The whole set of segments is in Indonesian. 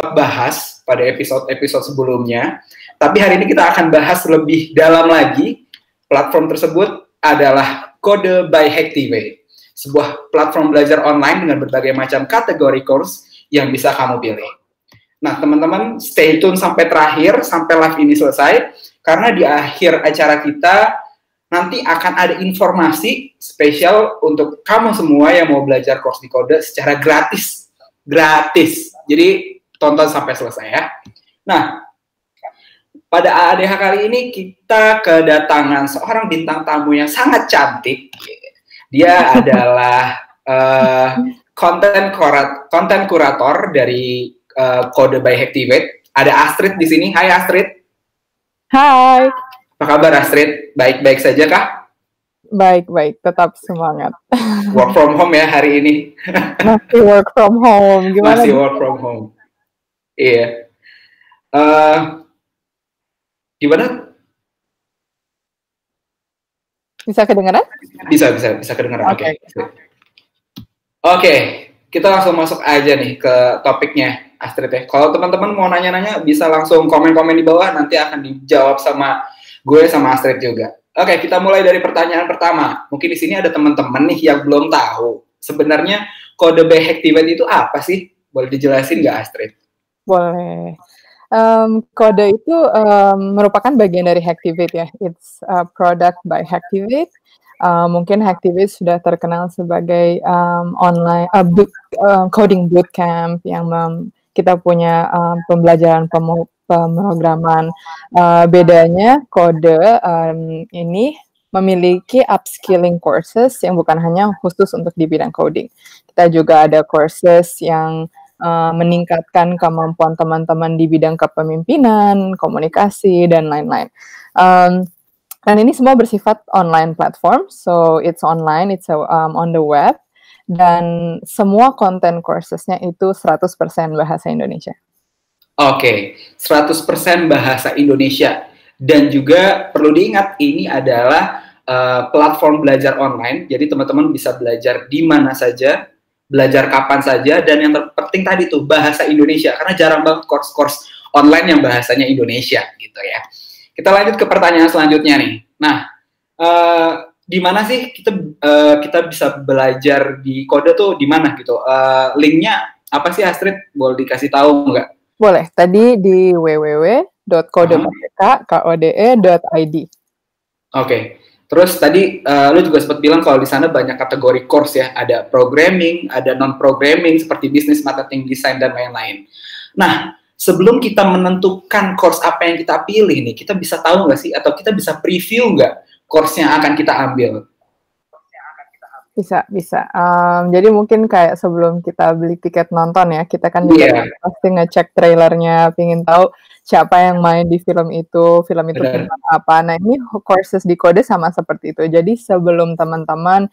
bahas pada episode-episode sebelumnya. Tapi hari ini kita akan bahas lebih dalam lagi. Platform tersebut adalah Kode by Hacktivate, sebuah platform belajar online dengan berbagai macam kategori course yang bisa kamu pilih. Nah, teman-teman, stay tune sampai terakhir, sampai live ini selesai, karena di akhir acara kita nanti akan ada informasi spesial untuk kamu semua yang mau belajar course di Kode secara gratis. Gratis. Jadi, tonton sampai selesai ya. Nah, pada AADH kali ini kita kedatangan seorang bintang tamu yang sangat cantik. Dia adalah konten kurator dari Kode by Hacktivate. Ada Astrid di sini. Hai Astrid. Hai. Apa kabar Astrid? Baik-baik saja kah? Baik-baik, tetap semangat. Work from home ya hari ini. Masih work from home. Gimana? Masih work from home. Iya. Gimana? Bisa kedengaran? Bisa kedengaran. Oke. Oke, kita langsung masuk aja nih ke topiknya, Astrid ya. Kalau teman-teman mau nanya-nanya, bisa langsung komen-komen di bawah, nanti akan dijawab sama gue sama Astrid juga. Oke, kita mulai dari pertanyaan pertama. Mungkin di sini ada teman-teman nih yang belum tahu. Sebenarnya Kode by Hacktivate itu apa sih? Boleh dijelasin nggak, Astrid? Boleh. Kode itu merupakan bagian dari Hacktivate ya. It's a product by Hacktivate. Mungkin Hacktivate sudah terkenal sebagai online coding bootcamp yang kita punya pembelajaran pemrograman. Bedanya Kode ini memiliki upskilling courses yang bukan hanya khusus untuk di bidang coding. Kita juga ada courses yang meningkatkan kemampuan teman-teman di bidang kepemimpinan, komunikasi, dan lain-lain. Dan ini semua bersifat online platform, so it's online, it's on the web, dan semua konten coursesnya itu 100% bahasa Indonesia. Oke, 100% bahasa Indonesia. Dan juga perlu diingat, ini adalah platform belajar online, jadi teman-teman bisa belajar di mana saja, belajar kapan saja, dan yang terpenting tadi tuh bahasa Indonesia, karena jarang banget course-course online yang bahasanya Indonesia gitu ya. Kita lanjut ke pertanyaan selanjutnya nih. Nah, di mana sih kita bisa belajar di Kode tuh di mana gitu? Linknya apa sih Astrid? Boleh dikasih tahu nggak? Boleh. Tadi di www.kode.id. Oke. Terus tadi lu juga sempat bilang kalau di sana banyak kategori course ya, ada programming, ada non-programming seperti business, marketing, design dan lain-lain. Nah, sebelum kita menentukan course apa yang kita pilih nih, kita bisa tahu nggak sih atau kita bisa preview nggak course yang akan kita ambil? Bisa. Jadi mungkin kayak sebelum kita beli tiket nonton ya, kita kan juga pasti ngecek trailernya, pingin tahu siapa yang main di film itu tentang apa. Nah, ini courses di Kode sama seperti itu. Jadi sebelum teman-teman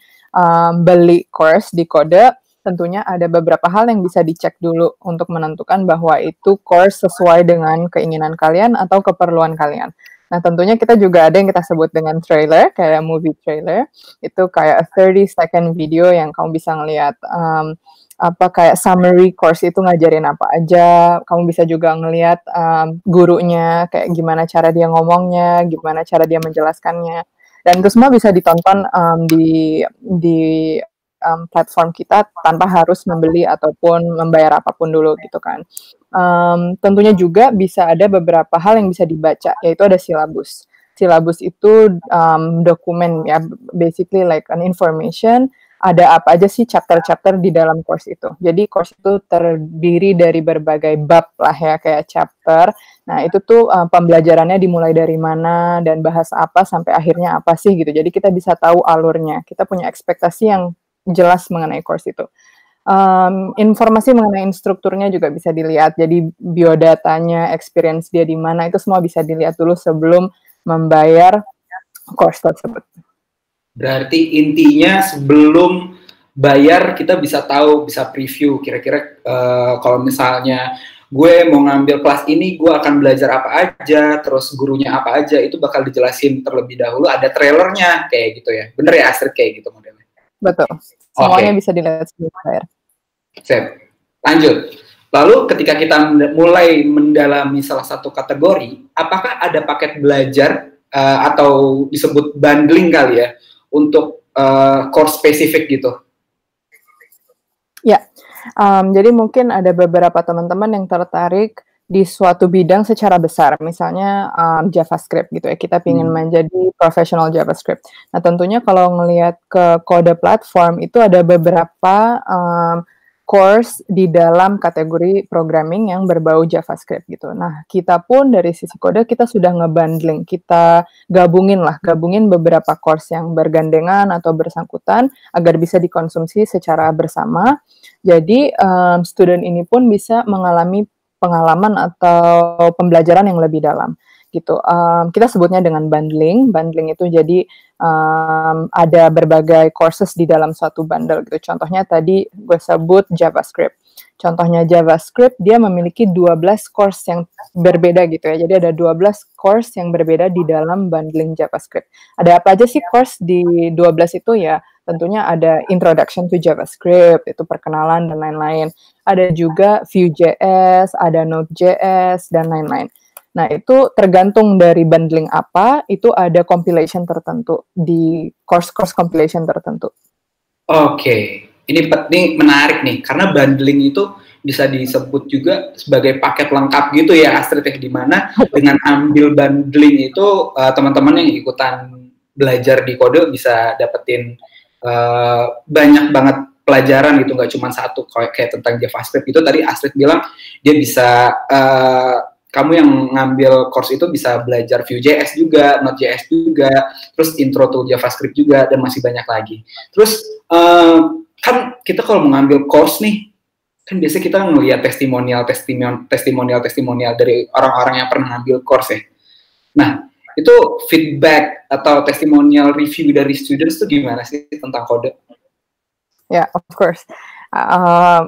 beli course di Kode, tentunya ada beberapa hal yang bisa dicek dulu untuk menentukan bahwa itu course sesuai dengan keinginan kalian atau keperluan kalian. Nah, tentunya kita juga ada yang kita sebut dengan trailer, kayak movie trailer. Itu kayak 30-second video yang kamu bisa ngelihat kayak summary course itu ngajarin apa aja. Kamu bisa juga ngelihat gurunya, kayak gimana cara dia ngomongnya, gimana cara dia menjelaskannya. Dan itu semua bisa ditonton di platform kita tanpa harus membeli ataupun membayar apapun dulu gitu kan. Tentunya juga bisa ada beberapa hal yang bisa dibaca, yaitu ada silabus. Silabus itu dokumen ya, basically like an information, ada apa aja sih chapter-chapter di dalam course itu. Jadi course itu terdiri dari berbagai bab lah ya, kayak chapter. Nah itu tuh pembelajarannya dimulai dari mana dan bahas apa sampai akhirnya apa sih gitu. Jadi kita bisa tahu alurnya, kita punya ekspektasi yang jelas mengenai course itu. Informasi mengenai instrukturnya juga bisa dilihat, jadi biodatanya, experience dia di mana, itu semua bisa dilihat dulu sebelum membayar course tersebut. Berarti intinya sebelum bayar kita bisa tahu, bisa preview kira-kira kalau misalnya gue mau ngambil kelas ini, gue akan belajar apa aja, terus gurunya apa aja, itu bakal dijelasin terlebih dahulu, ada trailernya kayak gitu ya. Bener ya Astrid, kayak gitu modelnya? Betul, semuanya bisa dilihat sebelum bayar. Sip. Lanjut. Lalu ketika kita mulai mendalami salah satu kategori, apakah ada paket belajar atau disebut bundling kali ya untuk course spesifik gitu? Ya, jadi mungkin ada beberapa teman-teman yang tertarik di suatu bidang secara besar, misalnya JavaScript gitu ya, kita ingin menjadi profesional JavaScript. Nah tentunya kalau ngelihat ke kode platform itu ada beberapa course di dalam kategori programming yang berbau JavaScript gitu. Nah, kita pun dari sisi kode kita sudah ngebundling, kita gabungin beberapa course yang bergandengan atau bersangkutan agar bisa dikonsumsi secara bersama. Jadi, student ini pun bisa mengalami pengalaman atau pembelajaran yang lebih dalam gitu. Kita sebutnya dengan bundling. Bundling itu jadi ada berbagai courses di dalam suatu bundle gitu. Contohnya tadi gue sebut JavaScript. Contohnya JavaScript, dia memiliki 12 course yang berbeda gitu ya. Jadi ada 12 course yang berbeda di dalam bundling JavaScript. Ada apa aja sih course di 12 itu ya? Tentunya ada Introduction to JavaScript, itu perkenalan dan lain-lain. Ada juga Vue.js, ada Node.js, dan lain-lain. Nah, itu tergantung dari bundling apa, itu ada compilation tertentu, di course-course compilation tertentu. Oke, ini menarik nih, karena bundling itu bisa disebut juga sebagai paket lengkap gitu ya, Astrid, di mana dengan ambil bundling itu, teman-teman yang ikutan belajar di kode bisa dapetin banyak banget pelajaran gitu, nggak cuma satu, kayak tentang JavaScript itu tadi Astrid bilang, dia bisa... kamu yang ngambil course itu bisa belajar Vue.js juga, Node.js juga, terus intro to JavaScript juga, dan masih banyak lagi. Terus, kan kita kalau mengambil course nih, kan biasanya kita ngelihat testimonial dari orang-orang yang pernah ngambil course ya. Nah, itu feedback atau testimonial review dari students itu gimana sih tentang kode? Ya, of course.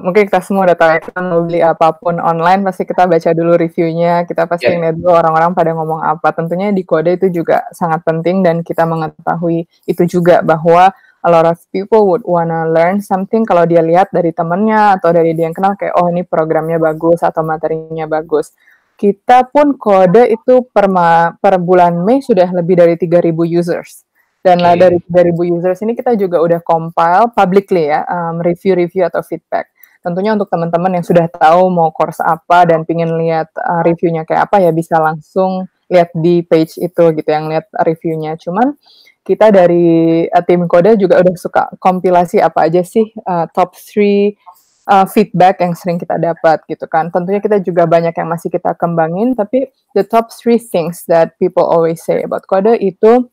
Mungkin kita semua udah tahu, kita mau beli apapun online pasti kita baca dulu reviewnya, kita pasti ngeliat dulu orang-orang pada ngomong apa. Tentunya di kode itu juga sangat penting dan kita mengetahui itu juga bahwa a lot of people would wanna learn something kalau dia lihat dari temennya atau dari dia yang kenal kayak, oh ini programnya bagus atau materinya bagus. Kita pun kode itu per bulan Mei sudah lebih dari 3.000 users. Dan dari 3.000 users ini kita juga udah compile publicly ya, review-review atau feedback. Tentunya untuk teman-teman yang sudah tahu mau course apa dan pingin lihat reviewnya kayak apa ya bisa langsung lihat di page itu gitu yang lihat reviewnya. Cuman kita dari tim kode juga udah suka kompilasi apa aja sih top 3 feedback yang sering kita dapat gitu kan. Tentunya kita juga banyak yang masih kita kembangin, tapi the top 3 things that people always say about kode itu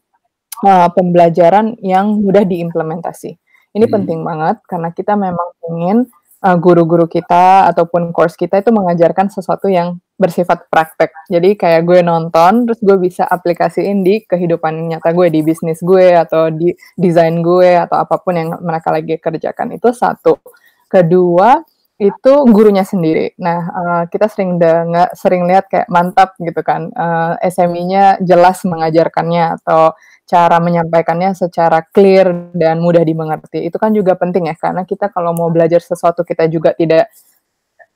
pembelajaran yang mudah diimplementasi. Ini penting banget karena kita memang ingin guru-guru kita ataupun course kita itu mengajarkan sesuatu yang bersifat praktek. Jadi kayak gue nonton, terus gue bisa aplikasiin di kehidupan nyata gue, di bisnis gue, atau di desain gue, atau apapun yang mereka lagi kerjakan. Itu satu. Kedua, itu gurunya sendiri. Nah, kita sering lihat kayak mantap gitu kan, SME-nya jelas mengajarkannya atau cara menyampaikannya secara clear dan mudah dimengerti. Itu kan juga penting ya, karena kita kalau mau belajar sesuatu kita juga tidak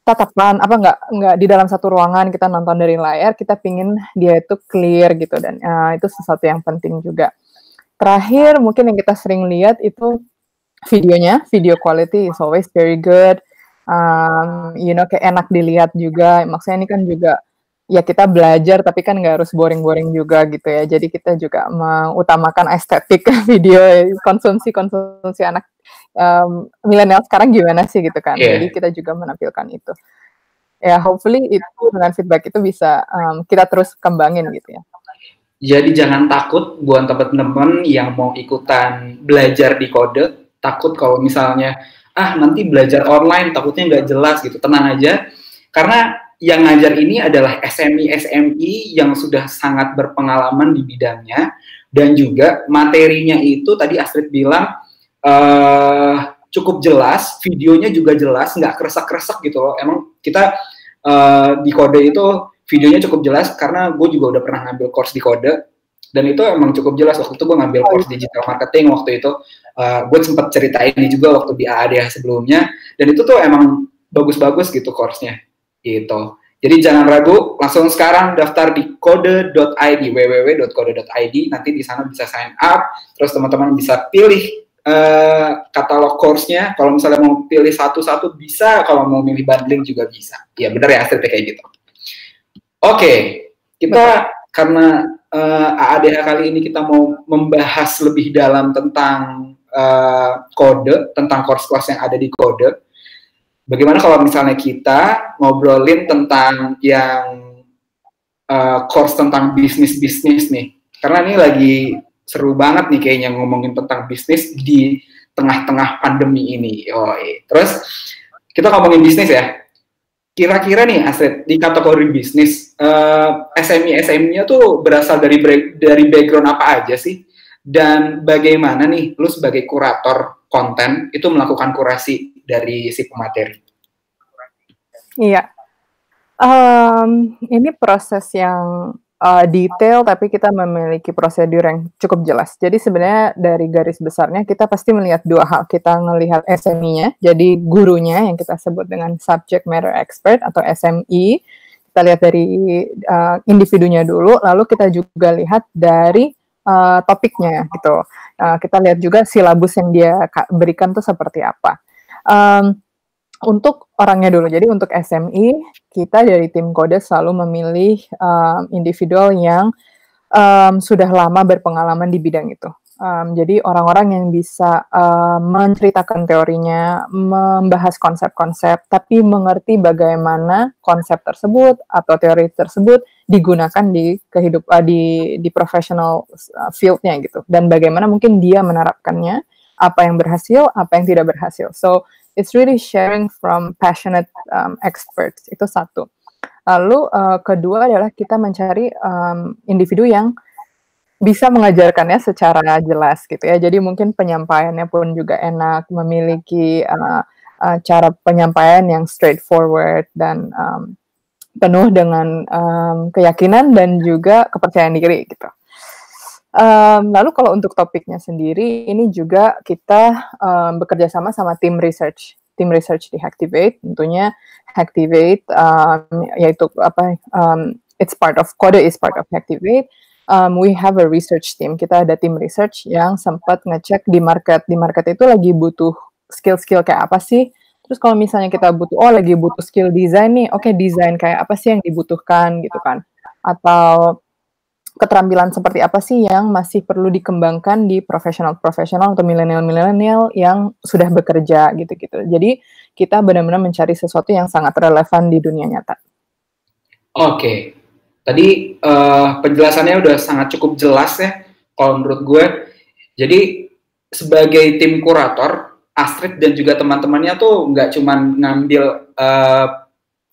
tatapan, nggak di dalam satu ruangan kita nonton dari layar, kita pingin dia itu clear gitu, dan itu sesuatu yang penting juga. Terakhir, mungkin yang kita sering lihat itu videonya, video quality is always very good, kayak enak dilihat juga, maksudnya ini kan juga, ya kita belajar tapi kan nggak harus boring-boring juga gitu ya. Jadi kita juga mengutamakan estetik video, konsumsi anak milenial sekarang gimana sih gitu kan. Jadi kita juga menampilkan itu. Ya hopefully itu dengan feedback itu bisa kita terus kembangin gitu ya. Jadi jangan takut buat teman-teman yang mau ikutan belajar di kode, takut kalau misalnya nanti belajar online takutnya nggak jelas gitu. Tenang aja, karena yang ngajar ini adalah SME yang sudah sangat berpengalaman di bidangnya, dan juga materinya itu tadi Astrid bilang cukup jelas, videonya juga jelas, nggak kresek-kresek gitu loh. Emang kita di kode itu videonya cukup jelas, karena gue juga udah pernah ngambil course di kode, dan itu emang cukup jelas. Waktu itu gue ngambil course digital marketing, waktu itu gue sempat ceritain ini juga waktu di AADH sebelumnya, dan itu tuh emang bagus-bagus gitu course-nya gitu. Jadi jangan ragu, langsung sekarang daftar di kode.id, www.kode.id, nanti di sana bisa sign up, terus teman-teman bisa pilih katalog course-nya. Kalau misalnya mau pilih satu-satu bisa, kalau mau milih bundling juga bisa. Ya benar ya, Astrid, kayak gitu. Oke, kita karena AADH kali ini kita mau membahas lebih dalam tentang kode, tentang course-course yang ada di kode. Bagaimana kalau misalnya kita ngobrolin tentang yang course tentang bisnis-bisnis nih? Karena ini lagi seru banget nih kayaknya ngomongin tentang bisnis di tengah-tengah pandemi ini. Terus kita ngomongin bisnis ya. Kira-kira nih Astrid, di kategori bisnis, SME-nya tuh berasal dari background apa aja sih? Dan bagaimana nih lu sebagai kurator konten itu melakukan kurasi dari si pemateri? Iya, ini proses yang detail, tapi kita memiliki prosedur yang cukup jelas. Jadi sebenarnya dari garis besarnya kita pasti melihat dua hal. Kita melihat SME-nya, jadi gurunya yang kita sebut dengan subject matter expert atau SME. Kita lihat dari individunya dulu, lalu kita juga lihat dari topiknya gitu. Kita lihat juga silabus yang dia berikan tuh seperti apa. Untuk orangnya dulu, jadi untuk SME, kita dari tim kode selalu memilih individual yang sudah lama berpengalaman di bidang itu. Jadi orang-orang yang bisa menceritakan teorinya, membahas konsep-konsep, tapi mengerti bagaimana konsep tersebut atau teori tersebut digunakan di di professional field-nya gitu. Dan bagaimana mungkin dia menerapkannya, apa yang berhasil, apa yang tidak berhasil. So, it's really sharing from passionate experts, itu satu. Lalu kedua adalah kita mencari individu yang bisa mengajarkannya secara jelas gitu ya. Jadi mungkin penyampaiannya pun juga enak, memiliki cara penyampaian yang straightforward dan penuh dengan keyakinan dan juga kepercayaan diri gitu. Lalu kalau untuk topiknya sendiri, ini juga kita bekerja sama tim research di Hacktivate. Tentunya Hacktivate yaitu it's part of Kode is part of Hacktivate. We have a research team. Kita ada tim research yang sempat ngecek di market. Di market itu lagi butuh skill-skill kayak apa sih? Terus kalau misalnya kita lagi butuh skill design nih, oke, desain kayak apa sih yang dibutuhkan gitu kan? Atau keterampilan seperti apa sih yang masih perlu dikembangkan di profesional atau milenial yang sudah bekerja gitu-gitu. Jadi kita benar-benar mencari sesuatu yang sangat relevan di dunia nyata. Oke. Tadi penjelasannya udah sangat cukup jelas ya kalau menurut gue. Jadi sebagai tim kurator, Astrid dan juga teman-temannya tuh nggak cuma ngambil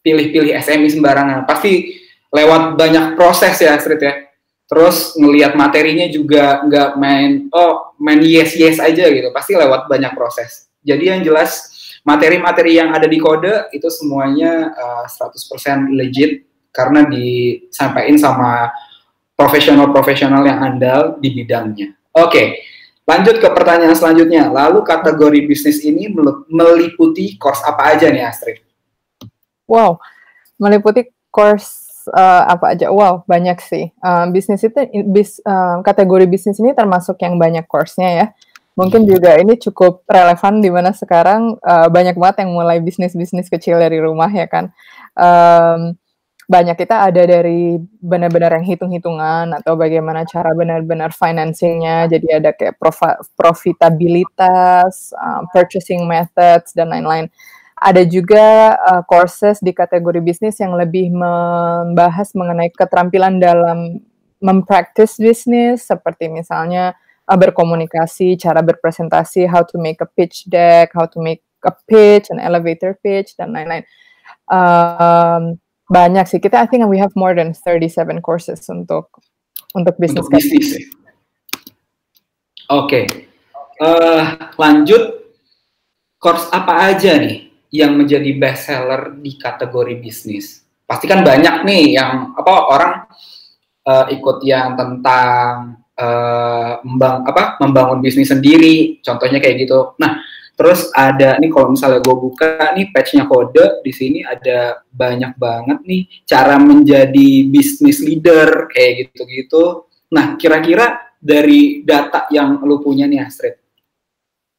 pilih-pilih SME sembarangan. Pasti lewat banyak proses ya Astrid ya. Terus ngelihat materinya juga nggak main yes aja gitu, pasti lewat banyak proses. Jadi yang jelas materi-materi yang ada di kode itu semuanya 100% legit karena disampaikan sama profesional yang andal di bidangnya. Oke, lanjut ke pertanyaan selanjutnya. Lalu kategori bisnis ini meliputi course apa aja nih Astrid? Wow, meliputi course apa aja? Wow, banyak sih. Bisnis itu kategori bisnis ini termasuk yang banyak course-nya ya. Mungkin juga ini cukup relevan di mana sekarang banyak banget yang mulai bisnis-bisnis kecil dari rumah ya kan. Banyak kita ada dari benar-benar yang hitung-hitungan atau bagaimana cara benar-benar financing-nya. Jadi ada kayak profitabilitas, purchasing methods dan lain-lain. Ada juga courses di kategori bisnis yang lebih membahas mengenai keterampilan dalam mempraktis bisnis, seperti misalnya berkomunikasi, cara berpresentasi, how to make a pitch deck, how to make a pitch, an elevator pitch, dan lain-lain. Banyak sih. I think we have more than 37 courses untuk bisnis. Oke. Lanjut, course apa aja nih yang menjadi best seller di kategori bisnis? Pasti kan banyak nih yang orang ikut yang tentang membangun bisnis sendiri, contohnya kayak gitu. Nah, Terus ada nih kalau misalnya gue buka nih page-nya Kode, di sini ada banyak banget nih cara menjadi business leader kayak gitu-gitu. Nah, kira-kira dari data yang lu punya nih Astrid,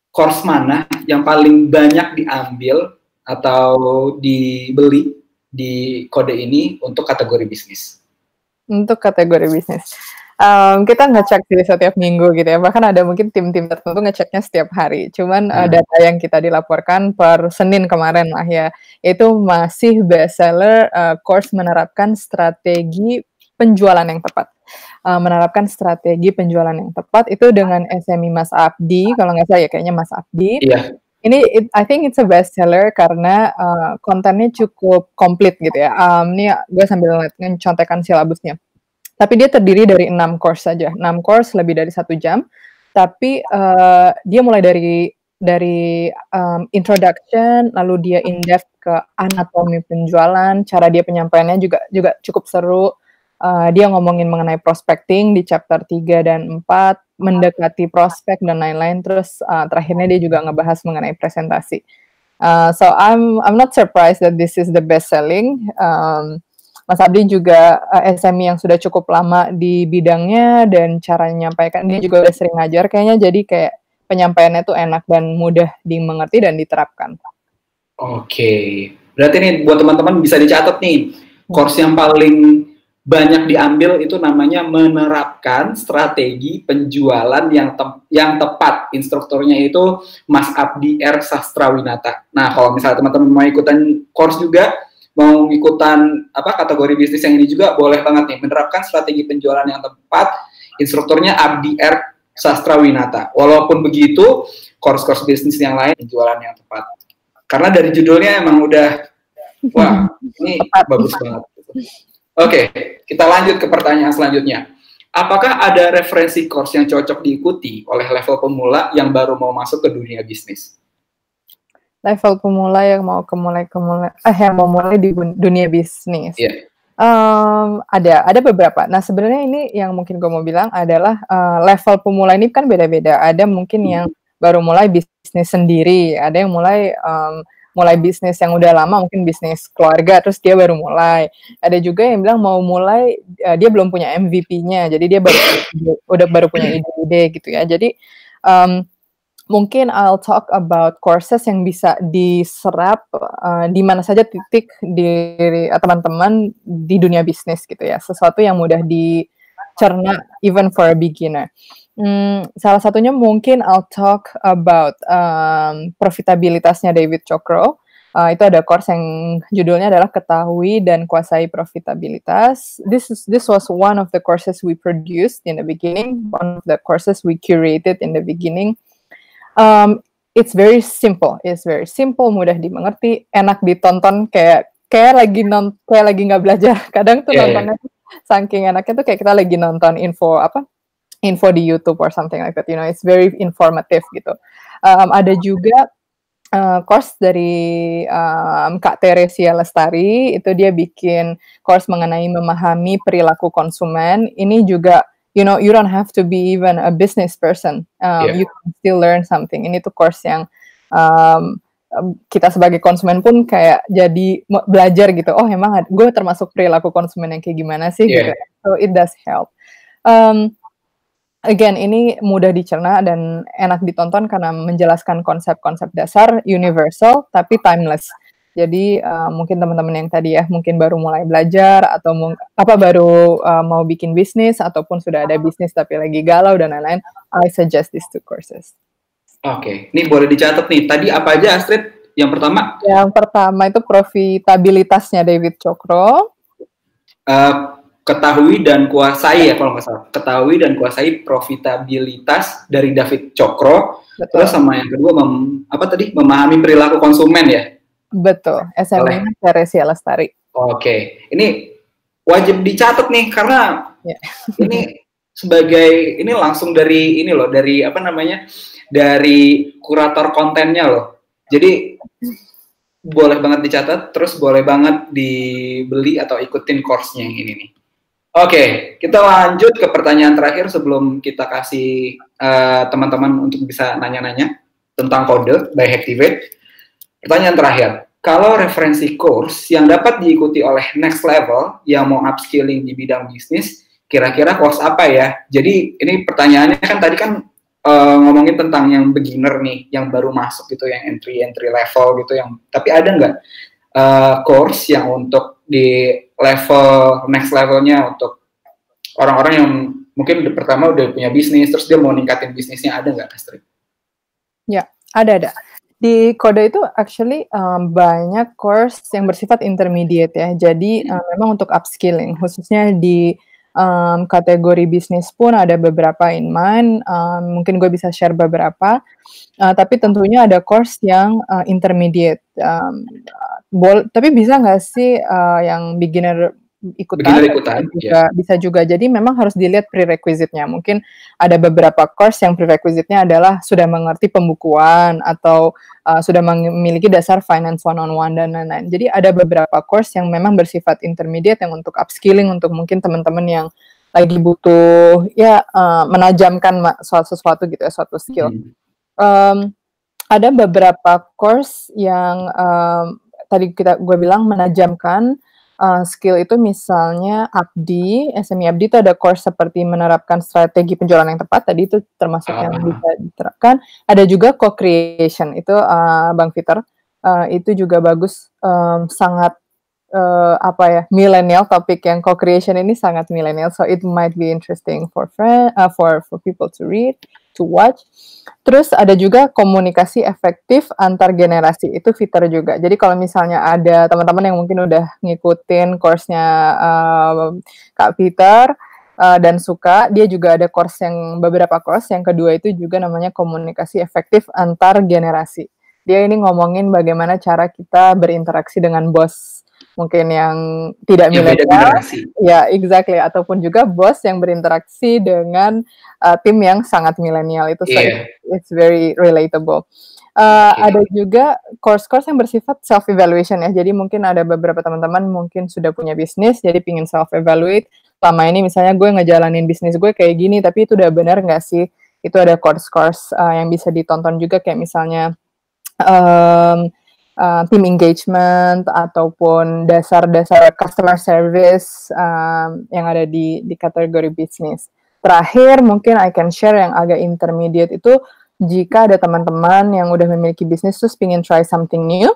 course mana yang paling banyak diambil atau dibeli di Kode ini untuk kategori bisnis? Untuk kategori bisnis. Kita ngecek di setiap minggu gitu ya, bahkan ada mungkin tim-tim tertentu ngeceknya setiap hari. Cuman data yang kita dilaporkan per Senin kemarin lah ya, itu masih bestseller course menerapkan strategi penjualan yang tepat. Menerapkan strategi penjualan yang tepat itu dengan SME Mas Abdi, kalau nggak salah ya kayaknya Mas Abdi. Iya. Ini I think it's a bestseller karena kontennya cukup komplit gitu ya. Ini gue sambil contekan silabusnya. Tapi dia terdiri dari 6 course saja. 6 course lebih dari 1 jam. Tapi dia mulai dari introduction, lalu dia in-depth ke anatomi penjualan, cara dia penyampaiannya juga cukup seru. Dia ngomongin mengenai prospecting di chapter 3 dan 4, mendekati prospek dan lain-lain. Terus terakhirnya dia juga ngebahas mengenai presentasi. So I'm not surprised that this is the best selling. Mas Abdi juga SME yang sudah cukup lama di bidangnya dan cara menyampaikan dia juga udah sering ngajar kayaknya, jadi kayak penyampaiannya tuh enak dan mudah dimengerti dan diterapkan. Oke, berarti nih buat teman-teman bisa dicatat nih, course yang paling banyak diambil itu namanya menerapkan strategi penjualan yang tepat. Instrukturnya itu Mas Abdi R. Sastrawinata. Nah, kalau misalnya teman-teman mau ikutan course juga, mau ikutan kategori bisnis yang ini juga boleh banget nih, menerapkan strategi penjualan yang tepat. Instrukturnya Abdi R. Sastrawinata. Walaupun begitu, course-course bisnis yang lain penjualan yang tepat. Karena dari judulnya emang udah, wah ini bagus banget. Oke, kita lanjut ke pertanyaan selanjutnya. Apakah ada referensi course yang cocok diikuti oleh level pemula yang baru mau masuk ke dunia bisnis? Level pemula yang mau mulai di dunia bisnis. Yeah. Ada beberapa. Nah, sebenarnya ini yang mungkin gue mau bilang adalah level pemula ini kan beda-beda. Ada mungkin yang baru mulai bisnis sendiri, ada yang mulai bisnis yang udah lama, mungkin bisnis keluarga, terus dia baru mulai. Ada juga yang bilang mau mulai, dia belum punya MVP-nya, jadi dia baru punya ide-ide gitu ya. Jadi mungkin I'll talk about courses yang bisa diserap di mana saja titik diri teman-teman di dunia bisnis gitu ya. Sesuatu yang mudah dicerna even for a beginner. Salah satunya mungkin I'll talk about profitabilitasnya David Chokro. Itu ada course yang judulnya adalah Ketahui dan Kuasai Profitabilitas. This was one of the courses we produced in the beginning, one of the courses we curated in the beginning. It's very simple, mudah dimengerti, enak ditonton, kayak lagi nggak belajar. Kadang tuh nontonnya saking enaknya tuh kayak kita lagi nonton info di YouTube or something like that. You know, it's very informative gitu. Ada juga course dari Kak Teresia Lestari, itu dia bikin course mengenai memahami perilaku konsumen. Ini juga you don't have to be even a business person. You can still learn something. Ini tuh course yang kita sebagai konsumen pun kayak jadi belajar gitu. Oh, emang gue termasuk perilaku konsumen yang kayak gimana sih? Gitu. So it does help. Again, ini mudah dicerna dan enak ditonton karena menjelaskan konsep-konsep dasar universal tapi timeless. Jadi mungkin teman-teman yang tadi ya mungkin baru mulai belajar atau baru mau bikin bisnis ataupun sudah ada bisnis tapi lagi galau dan lain-lain, I suggest these 2 courses. Oke, ini boleh dicatat nih. Tadi apa aja Astrid? Yang pertama? Yang pertama itu profitabilitasnya David Chokro. Ketahui dan kuasai ya kalau nggak salah. Ketahui dan kuasai profitabilitas dari David Chokro. Betul. Terus sama yang kedua memahami perilaku konsumen ya. Betul, SME Teresia Lestari. Oke, ini wajib dicatat nih karena ini ini langsung dari dari kurator kontennya loh. Jadi boleh banget dicatat, terus boleh banget dibeli atau ikutin course-nya yang ini nih. Oke, kita lanjut ke pertanyaan terakhir sebelum kita kasih teman-teman untuk bisa nanya-nanya. tentang kode by Hacktivate. Pertanyaan terakhir, kalau referensi course yang dapat diikuti oleh next level yang mau upskilling di bidang bisnis, kira-kira course apa ya? Jadi ini pertanyaannya kan tadi kan ngomongin tentang yang beginner nih, yang baru masuk gitu, yang entry level gitu, yang tapi ada nggak course yang untuk di level next levelnya untuk orang-orang yang mungkin pertama udah punya bisnis, terus dia mau ningkatin bisnisnya, ada nggak, Astrid? Ya, ada. Di kode itu actually banyak course yang bersifat intermediate ya. Jadi memang untuk upskilling, khususnya di kategori bisnis pun ada beberapa in mind. Mungkin gue bisa share beberapa. Tapi tentunya ada course yang intermediate. Tapi bisa nggak sih yang beginner ikutan juga, bisa juga. Jadi memang harus dilihat prerequisite-nya. Mungkin ada beberapa course yang prerequisite-nya adalah sudah mengerti pembukuan atau sudah memiliki dasar finance one-on-one dan lain-lain. Jadi ada beberapa course yang memang bersifat intermediate yang untuk upskilling, untuk mungkin teman-teman yang lagi butuh ya menajamkan sesuatu gitu ya, suatu skill. Ada beberapa course yang tadi gue bilang menajamkan skill itu, misalnya Abdi, SME Abdi itu ada course seperti menerapkan strategi penjualan yang tepat, tadi itu termasuk yang bisa diterapkan. Ada juga co-creation, itu Bang Peter, itu juga bagus, sangat millennial, topik yang co-creation ini sangat millennial, so it might be interesting for people to read, to watch. Terus ada juga komunikasi efektif antar generasi, itu fitur juga. Jadi kalau misalnya ada teman-teman yang mungkin udah ngikutin course-nya Kak Peter dan suka, dia juga ada beberapa course yang kedua itu juga namanya komunikasi efektif antar generasi. Dia ini ngomongin bagaimana cara kita berinteraksi dengan bos mungkin yang tidak milenial, ya exactly, ataupun juga bos yang berinteraksi dengan tim yang sangat milenial, itu it's very relatable. Ada juga course-course yang bersifat self-evaluation ya, jadi mungkin ada beberapa teman-teman mungkin sudah punya bisnis, jadi pingin self-evaluate, selama ini misalnya gue ngejalanin bisnis gue kayak gini, tapi itu udah benar nggak sih? Itu ada course-course yang bisa ditonton juga, kayak misalnya team engagement ataupun dasar-dasar customer service yang ada di kategori bisnis. Terakhir mungkin I can share yang agak intermediate itu, jika ada teman-teman yang udah memiliki bisnis terus pingin try something new,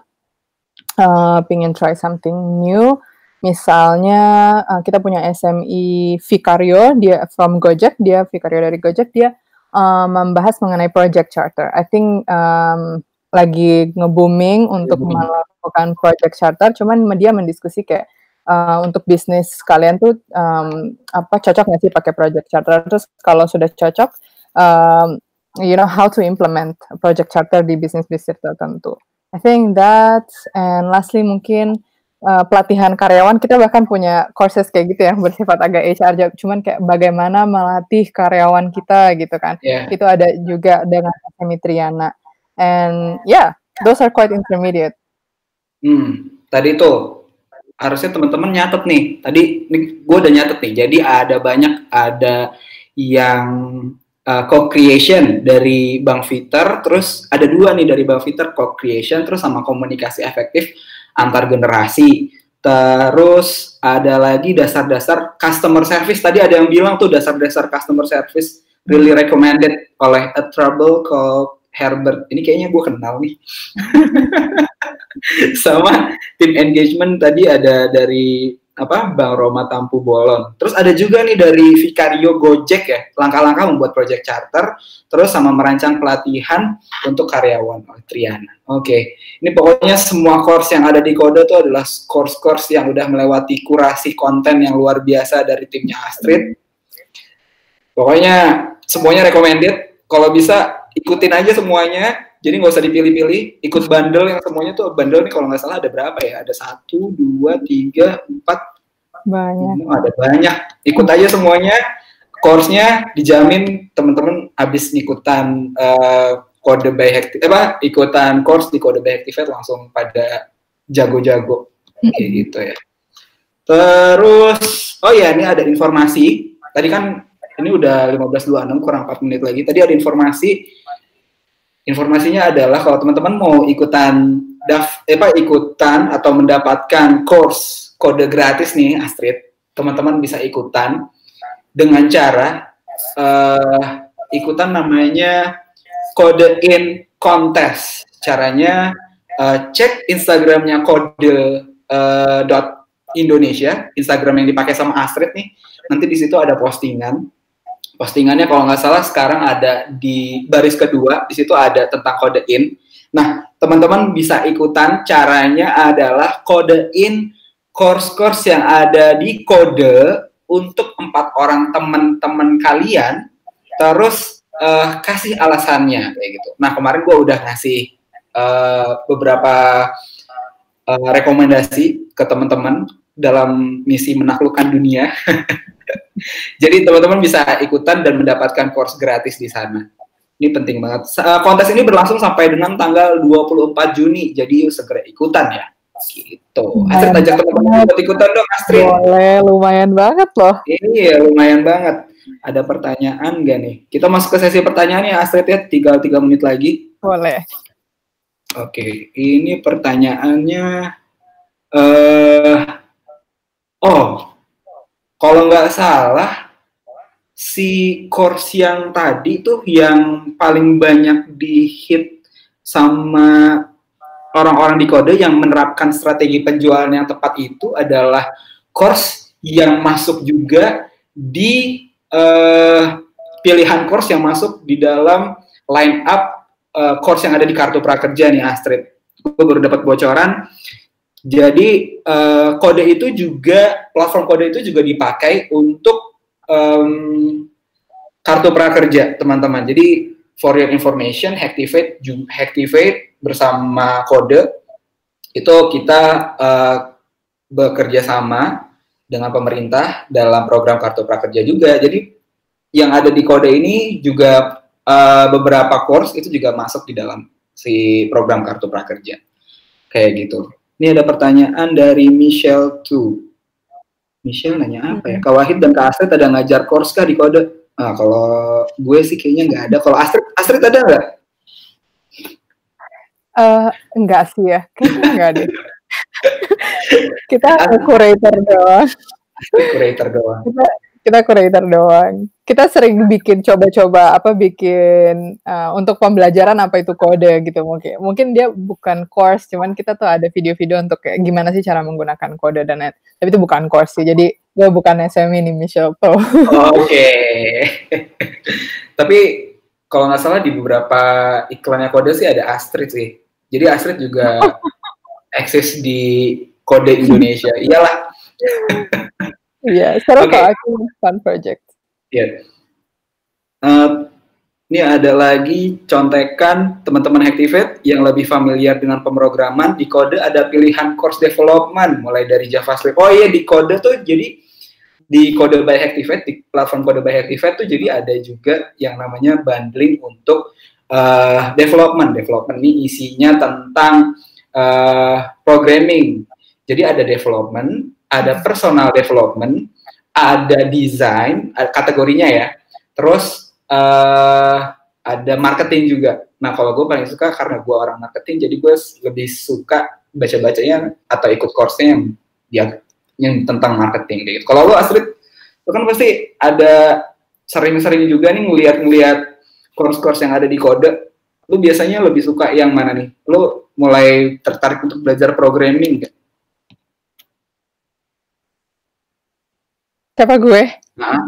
misalnya kita punya SME Vicario, dia from Gojek, dia Vicario dari Gojek, dia membahas mengenai project charter. I think lagi nge-booming untuk melakukan project charter, cuman dia mendiskusi kayak untuk bisnis kalian tuh cocok nggak sih pakai project charter, terus kalau sudah cocok, how to implement project charter di bisnis-bisnis tertentu. I think that, and lastly mungkin pelatihan karyawan, kita bahkan punya courses kayak gitu ya, bersifat agak HR, cuman kayak bagaimana melatih karyawan kita gitu kan. Itu ada juga dengan SME Triana. And those are quite intermediate. Tadi tuh harusnya teman-teman nyatet nih. Tadi gue udah nyatet nih. Jadi ada yang co-creation dari Bang Peter, terus ada dua nih dari Bang Peter, co-creation, terus sama komunikasi efektif antar generasi. Terus ada lagi dasar-dasar customer service. Tadi ada yang bilang tuh dasar-dasar customer service really recommended oleh A Trouble Called Herbert, ini kayaknya gue kenal nih. Sama tim engagement tadi ada dari Bang Roma Tampu Bolon. Terus ada juga nih dari Vicario Gojek ya, langkah-langkah membuat project charter, terus sama merancang pelatihan untuk karyawan Triana. Oke. Ini pokoknya semua course yang ada di Kode itu adalah course-course yang udah melewati kurasi konten yang luar biasa dari timnya Astrid. Pokoknya semuanya recommended. Kalau bisa ikutin aja semuanya, jadi nggak usah dipilih-pilih, ikut bundle yang semuanya tuh, bundle nih kalau nggak salah ada berapa ya, ada 1, 2, 3, 4, ada banyak, ikut aja semuanya, course-nya dijamin teman-teman habis ngikutan Kode by Hacktivate, ikutan course di Kode by Hacktivate langsung pada jago-jago, kayak gitu ya. Terus, ini ada informasi, tadi kan ini udah 15.26, kurang 4 menit lagi. Tadi ada informasi Informasinya adalah kalau teman-teman mau ikutan ikutan atau mendapatkan course kode gratis nih Astrid, teman-teman bisa ikutan dengan cara ikutan namanya Kode In Contest. Caranya cek Instagramnya kode .indonesia, Instagram yang dipakai sama Astrid nih. Nanti di situ ada postingan. Postingannya kalau nggak salah sekarang ada di baris kedua, di situ ada tentang kode in. Nah, teman-teman bisa ikutan, caranya adalah kode in course-course yang ada di kode untuk 4 orang teman-teman kalian, terus kasih alasannya kayak gitu. Nah, kemarin gue udah ngasih beberapa rekomendasi ke teman-teman dalam misi menaklukkan dunia. Jadi teman-teman bisa ikutan dan mendapatkan course gratis di sana. Ini penting banget. Kontes ini berlangsung sampai dengan tanggal 24 Juni. Jadi segera ikutan ya. Gitu. Astrid ajak teman-teman buat ikutan dong, Astrid. Boleh, lumayan banget loh. Iya, lumayan banget. Ada pertanyaan nggak nih? Kita masuk ke sesi pertanyaan ya, Astrid ya. Tinggal 3 menit lagi. Boleh. Oke, ini pertanyaannya. Kalau nggak salah, si course yang tadi tuh yang paling banyak di-hit sama orang-orang di kode yang menerapkan strategi penjualan yang tepat itu adalah course yang masuk juga di pilihan course yang masuk di dalam line up course yang ada di Kartu Prakerja nih, Astrid. Gue baru dapat bocoran. Jadi kode itu juga, platform kode itu juga dipakai untuk Kartu Prakerja, teman-teman. Jadi for your information, Hacktivate bersama kode itu kita bekerja sama dengan pemerintah dalam program Kartu Prakerja juga. Jadi yang ada di kode ini juga beberapa course itu juga masuk di dalam si program Kartu Prakerja. Kayak gitu. Ini ada pertanyaan dari Michelle 2. Michelle nanya apa ya? Kak Wahid dan Kak Astrid ada ngajar course kah di kode? Nah, kalau gue sih kayaknya nggak ada. Kalau Astrid ada nggak? Enggak sih ya. Kayaknya nggak ada. Kita curator doang. Curator doang. Kita curator doang. Kita sering coba-coba bikin untuk pembelajaran apa itu kode gitu mungkin dia bukan course, cuman kita tuh ada video-video untuk kayak gimana sih cara menggunakan kode dan net. Tapi itu bukan course sih. Jadi gue bukan SME nih, Michelle tuh. Oke. Tapi kalau nggak salah di beberapa iklannya kode sih ada Astrid sih. Jadi Astrid juga eksis di kode Indonesia. Iyalah. Iya, seru kok, aku fun project. Iya. Ini ada lagi contekan teman-teman Hacktivate yang lebih familiar dengan pemrograman. Di kode ada pilihan course development, mulai dari JavaScript. Oh iya, di kode tuh jadi di kode by Hacktivate, di platform kode by Hacktivate tuh jadi ada juga yang namanya bundling untuk development. Development ini isinya tentang programming. Jadi ada development, ada personal development, ada design, kategorinya ya. Terus ada marketing juga. Nah, kalau gue paling suka karena gue orang marketing, jadi gue lebih suka baca-bacanya atau ikut course-nya yang tentang marketing gitu. Kalau lo Astrid, lo kan pasti ada sering-sering juga nih ngeliat course-course yang ada di kode. Lo biasanya lebih suka yang mana nih? Lo mulai tertarik untuk belajar programming gak? Siapa gue? Nah.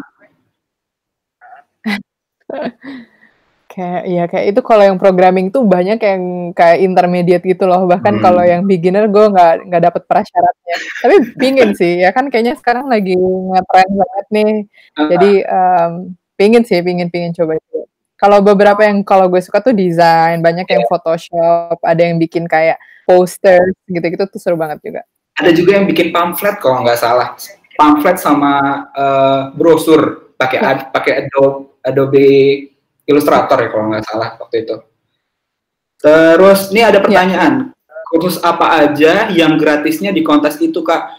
kayak itu kalau yang programming tuh banyak yang kayak intermediate gitu loh. Bahkan kalau yang beginner gue nggak dapet prasyaratnya. Tapi pingin sih, ya kan kayaknya sekarang lagi ngetren banget nih. Jadi pingin coba itu. Kalau beberapa yang kalau gue suka tuh desain, banyak yang Photoshop, ada yang bikin kayak poster gitu-gitu tuh seru banget juga. Ada juga yang bikin pamflet kalau nggak salah. Pamflet sama brosur pakai Adobe Illustrator ya kalau nggak salah waktu itu. Terus ini ada pertanyaan, kursus apa aja yang gratisnya di kontes itu Kak?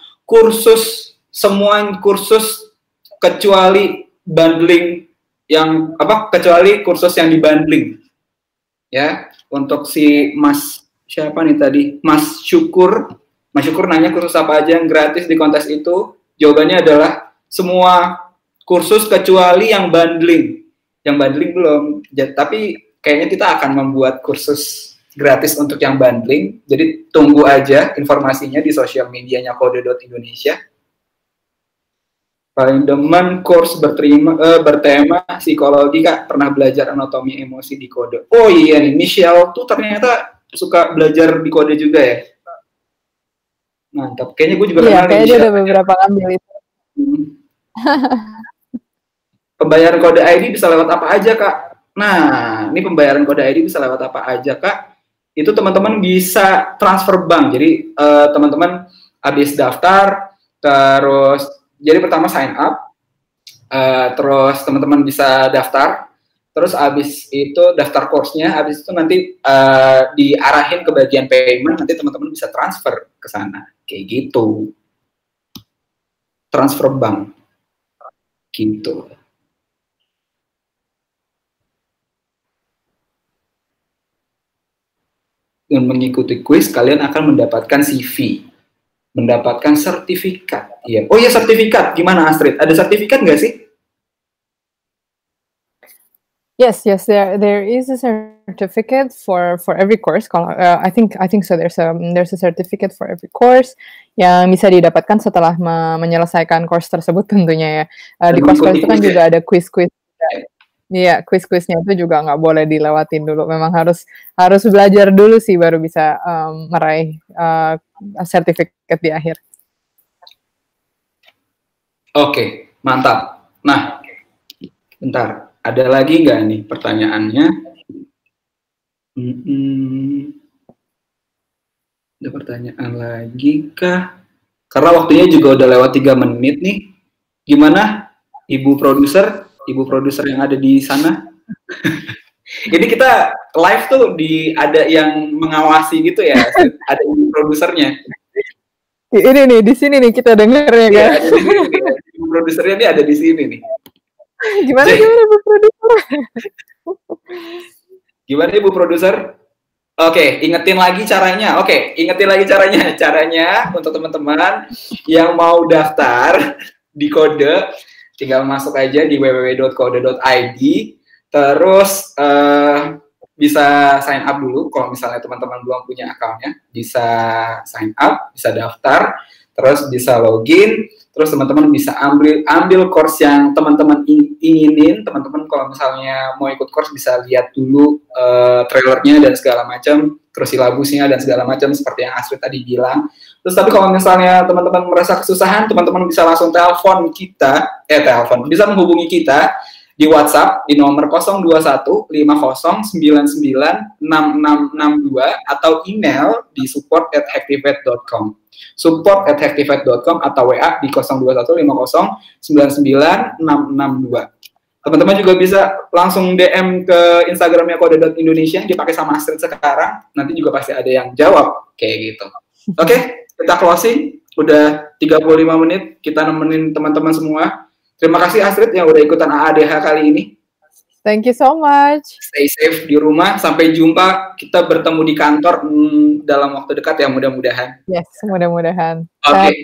Semua kursus kecuali bundling kecuali kursus yang dibundling. Ya, untuk si Mas siapa nih tadi? Mas Syukur nanya kursus apa aja yang gratis di kontes itu. Jawabannya adalah semua kursus kecuali yang bundling. Yang bundling belum. Tapi kayaknya kita akan membuat kursus gratis untuk yang bundling. Jadi tunggu aja informasinya di sosial medianya Kode.Indonesia. Paling demen course bertema psikologi, Kak. Pernah belajar anatomi emosi di Kode. Oh iya nih, Michelle tuh ternyata suka belajar di Kode juga ya. Mantap. Kayaknya gue juga kenal. Iya, kayaknya dia udah beberapa ambil itu. Pembayaran Kode ID bisa lewat apa aja, Kak? Nah, ini pembayaran Kode ID bisa lewat apa aja, Kak? Itu teman-teman bisa transfer bank. Jadi teman-teman habis daftar, terus jadi pertama sign up, terus teman-teman bisa daftar, terus habis itu daftar course-nya, habis itu nanti diarahin ke bagian payment, nanti teman-teman bisa transfer ke sana, kayak gitu. Transfer bank, gitu. Dengan mengikuti quiz, kalian akan mendapatkan CV. Mendapatkan sertifikat. Iya. Oh iya, sertifikat. Gimana Astrid? Ada sertifikat nggak sih? Yes, there is a certificate for every course. I think so. There's a certificate for every course yang bisa didapatkan setelah menyelesaikan course tersebut tentunya ya. Di course itu kan juga ada quiz-quiz. Iya, quiz-quiznya itu juga nggak boleh dilewatin dulu. Memang harus belajar dulu sih baru bisa meraih sertifikat di akhir. Oke, mantap. Nah, bentar. Ada lagi nggak nih pertanyaannya? Ada pertanyaan lagi kah? Karena waktunya juga udah lewat 3 menit nih. Gimana, Ibu produser yang ada di sana? Jadi kita live tuh ada yang mengawasi gitu ya, ada ibu produsernya. Ini nih, di sini nih kita dengarnya kan. Ibu produsernya nih ada di sini nih. Gimana Bu produser? Gimana Ibu produser? Oke, ingetin lagi caranya. Caranya untuk teman-teman yang mau daftar di Kode, tinggal masuk aja di www.kode.id. Terus bisa sign up dulu. Kalau misalnya teman-teman belum punya akunnya, bisa sign up, bisa daftar, terus bisa login. Terus teman-teman bisa ambil course yang teman-teman inginin. Teman-teman kalau misalnya mau ikut course bisa lihat dulu trailernya dan segala macam, terus silabusnya dan segala macam seperti yang Astrid tadi bilang. Terus tapi kalau misalnya teman-teman merasa kesusahan, teman-teman bisa langsung bisa menghubungi kita di WhatsApp di nomor 02150996662 atau email di support@hacktivate.com. support@hacktivate.com atau WA di 02150996662. Teman-teman juga bisa langsung DM ke Instagramnya Kode.Indonesia, dipakai sama Astrid sekarang, nanti juga pasti ada yang jawab, kayak gitu. Oke, kita closing, udah 35 menit, kita nemenin teman-teman semua. Terima kasih Astrid yang udah ikutan AADH kali ini. Thank you so much. Stay safe di rumah. Sampai jumpa. Kita bertemu di kantor dalam waktu dekat ya, mudah-mudahan. Yes, mudah-mudahan. Oke.